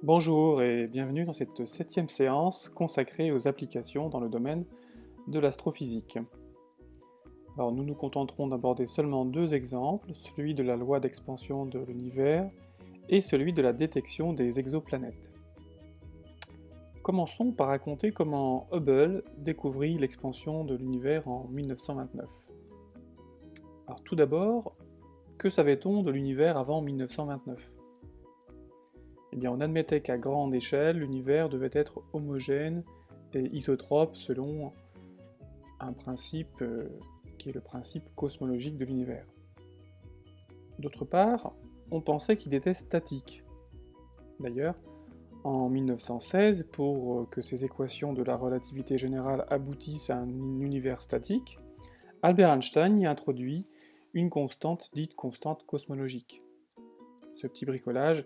Bonjour et bienvenue dans cette 7e séance consacrée aux applications dans le domaine de l'astrophysique. Alors nous nous contenterons d'aborder seulement deux exemples, celui de la loi d'expansion de l'univers et celui de la détection des exoplanètes. Commençons par raconter comment Hubble découvrit l'expansion de l'univers en 1929. Alors tout d'abord, que savait-on de l'univers avant 1929 ? Eh bien, on admettait qu'à grande échelle, l'univers devait être homogène et isotrope selon un principe qui est le principe cosmologique de l'univers. D'autre part, on pensait qu'il était statique. D'ailleurs, en 1916, pour que ces équations de la relativité générale aboutissent à un univers statique, Albert Einstein y introduit une constante dite constante cosmologique. Ce petit bricolage,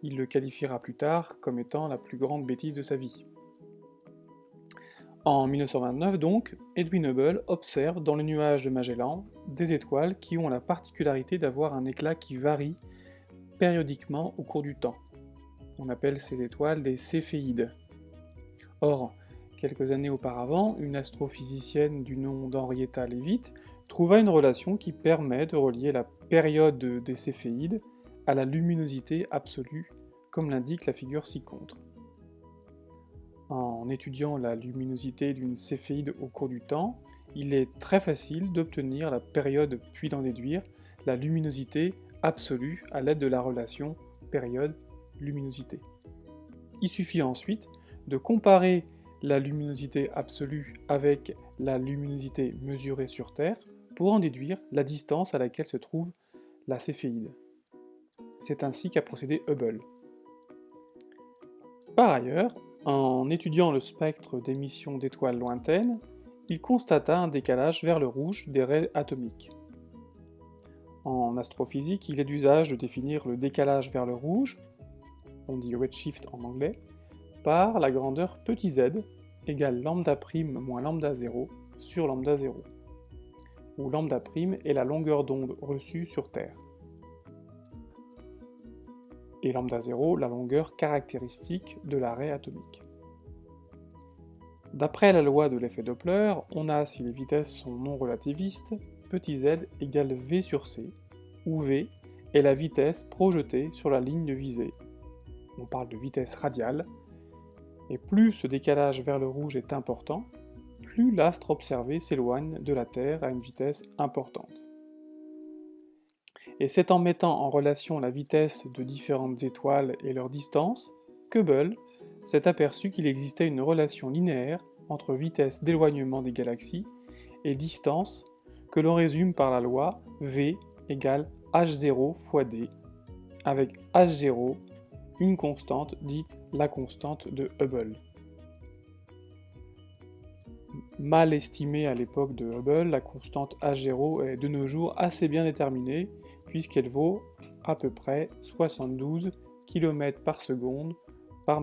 il le qualifiera plus tard comme étant la plus grande bêtise de sa vie. En 1929 donc, Edwin Hubble observe dans le nuage de Magellan des étoiles qui ont la particularité d'avoir un éclat qui varie périodiquement au cours du temps. On appelle ces étoiles des céphéides. Or, quelques années auparavant, une astrophysicienne du nom d'Henrietta Leavitt trouva une relation qui permet de relier la période des céphéides à la luminosité absolue, comme l'indique la figure ci-contre. En étudiant la luminosité d'une céphéide au cours du temps, il est très facile d'obtenir la période puis d'en déduire la luminosité absolue à l'aide de la relation période-luminosité. Il suffit ensuite de comparer la luminosité absolue avec la luminosité mesurée sur Terre pour en déduire la distance à laquelle se trouve la céphéide. C'est ainsi qu'a procédé Hubble. Par ailleurs, en étudiant le spectre d'émission d'étoiles lointaines, il constata un décalage vers le rouge des raies atomiques. En astrophysique, il est d'usage de définir le décalage vers le rouge, on dit redshift en anglais, par la grandeur petit z égale lambda' moins lambda 0 sur lambda 0, où lambda' est la longueur d'onde reçue sur Terre, et lambda 0 la longueur caractéristique de la raie atomique. D'après la loi de l'effet Doppler, on a, si les vitesses sont non relativistes, petit z égale v sur c, où v est la vitesse projetée sur la ligne de visée. On parle de vitesse radiale, et plus ce décalage vers le rouge est important, plus l'astre observé s'éloigne de la Terre à une vitesse importante. Et c'est en mettant en relation la vitesse de différentes étoiles et leur distance qu'Hubble s'est aperçu qu'il existait une relation linéaire entre vitesse d'éloignement des galaxies et distance que l'on résume par la loi V égale h0 fois d, avec h0 une constante dite la constante de Hubble. Mal estimée à l'époque de Hubble, la constante h0 est de nos jours assez bien déterminée puisqu'elle vaut à peu près 72 km par seconde par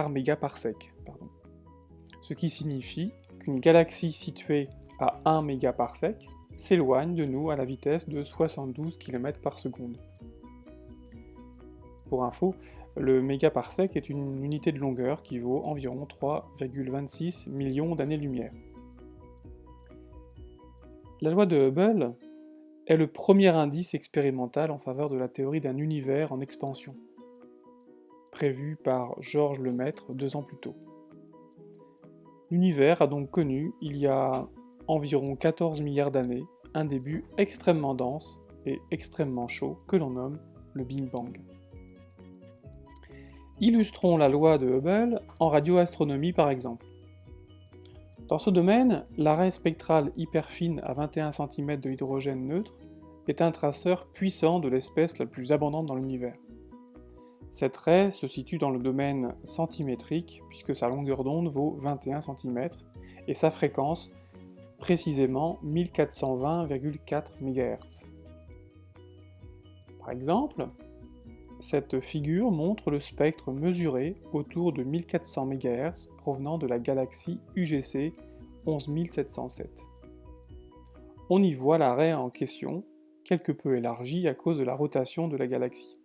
mégaparsec. Ce qui signifie qu'une galaxie située à 1 mégaparsec s'éloigne de nous à la vitesse de 72 km par seconde. Pour info, le mégaparsec est une unité de longueur qui vaut environ 3,26 millions d'années-lumière. La loi de Hubble est le premier indice expérimental en faveur de la théorie d'un univers en expansion, prévu par Georges Lemaître 2 ans plus tôt. L'univers a donc connu, il y a environ 14 milliards d'années, un début extrêmement dense et extrêmement chaud que l'on nomme le Big Bang. Illustrons la loi de Hubble en radioastronomie par exemple. Dans ce domaine, la raie spectrale hyperfine à 21 cm de hydrogène neutre est un traceur puissant de l'espèce la plus abondante dans l'univers. Cette raie se situe dans le domaine centimétrique puisque sa longueur d'onde vaut 21 cm et sa fréquence précisément 1420,4 MHz. Par exemple, cette figure montre le spectre mesuré autour de 1400 MHz provenant de la galaxie UGC 11707. On y voit la raie en question, quelque peu élargie à cause de la rotation de la galaxie.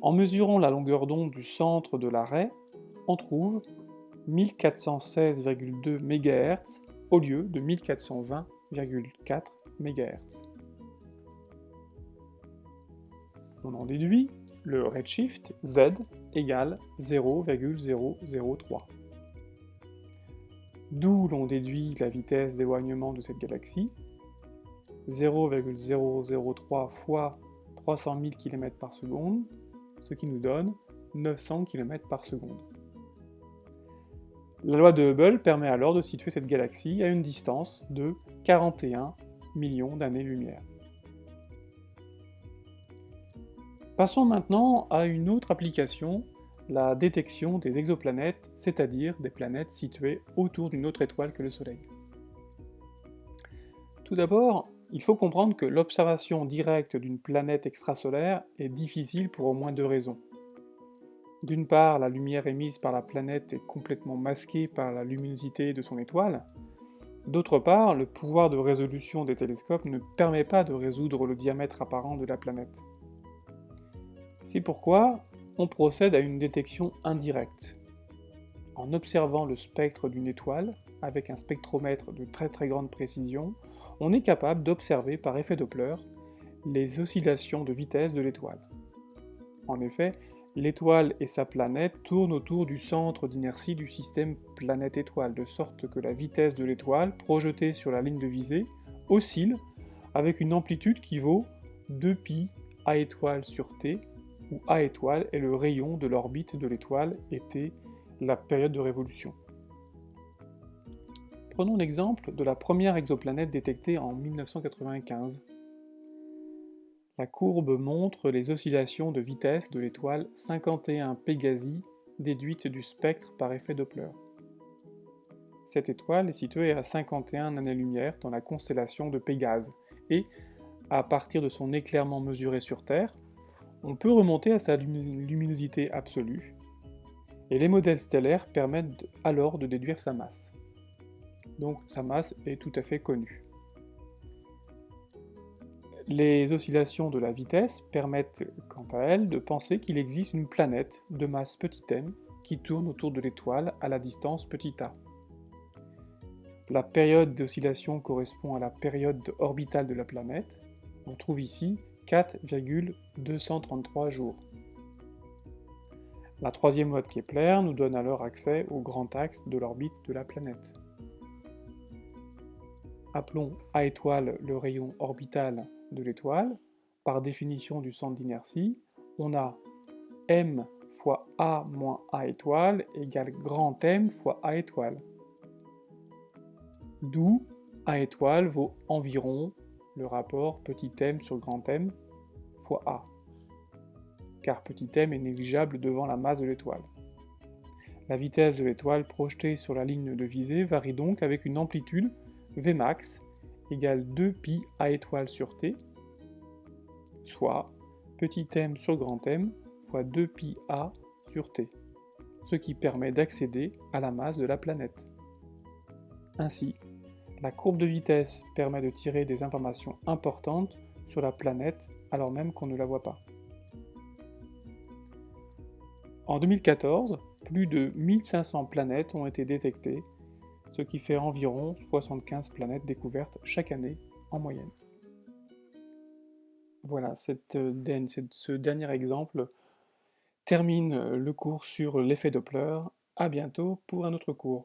En mesurant la longueur d'onde du centre de la raie, on trouve 1416,2 MHz au lieu de 1420,4 MHz. On en déduit le redshift Z égale 0,003. D'où l'on déduit la vitesse d'éloignement de cette galaxie, 0,003 fois 300 000 km par seconde, ce qui nous donne 900 km par seconde. La loi de Hubble permet alors de situer cette galaxie à une distance de 41 millions d'années-lumière. Passons maintenant à une autre application, la détection des exoplanètes, c'est-à-dire des planètes situées autour d'une autre étoile que le Soleil. Tout d'abord, il faut comprendre que l'observation directe d'une planète extrasolaire est difficile pour au moins deux raisons. D'une part, la lumière émise par la planète est complètement masquée par la luminosité de son étoile. D'autre part, le pouvoir de résolution des télescopes ne permet pas de résoudre le diamètre apparent de la planète. C'est pourquoi on procède à une détection indirecte. En observant le spectre d'une étoile, avec un spectromètre de très grande précision, on est capable d'observer par effet Doppler les oscillations de vitesse de l'étoile. En effet, l'étoile et sa planète tournent autour du centre d'inertie du système planète-étoile, de sorte que la vitesse de l'étoile, projetée sur la ligne de visée, oscille avec une amplitude qui vaut 2π A étoile sur t, où A étoile est le rayon de l'orbite de l'étoile et t la période de révolution. Prenons l'exemple de la première exoplanète détectée en 1995. La courbe montre les oscillations de vitesse de l'étoile 51 Pégasi déduite du spectre par effet Doppler. Cette étoile est située à 51 années-lumière dans la constellation de Pégase, et, à partir de son éclairement mesuré sur Terre, on peut remonter à sa luminosité absolue, et les modèles stellaires permettent alors de déduire sa masse. Donc sa masse est tout à fait connue. Les oscillations de la vitesse permettent, quant à elles, de penser qu'il existe une planète de masse petit m qui tourne autour de l'étoile à la distance petit a. La période d'oscillation correspond à la période orbitale de la planète. On trouve ici 4,233 jours. La troisième loi de Kepler nous donne alors accès au grand axe de l'orbite de la planète. Appelons A étoile le rayon orbital de l'étoile. Par définition du centre d'inertie, on a m fois A moins A étoile égale grand M fois A étoile. D'où A étoile vaut environ le rapport petit m sur grand M fois A, car petit m est négligeable devant la masse de l'étoile. La vitesse de l'étoile projetée sur la ligne de visée varie donc avec une amplitude Vmax égale 2π A étoile sur t, soit petit m sur grand M fois 2π A sur t, ce qui permet d'accéder à la masse de la planète. Ainsi, la courbe de vitesse permet de tirer des informations importantes sur la planète alors même qu'on ne la voit pas. En 2014, plus de 1500 planètes ont été détectées, ce qui fait environ 75 planètes découvertes chaque année en moyenne. Voilà, ce dernier exemple termine le cours sur l'effet Doppler. À bientôt pour un autre cours.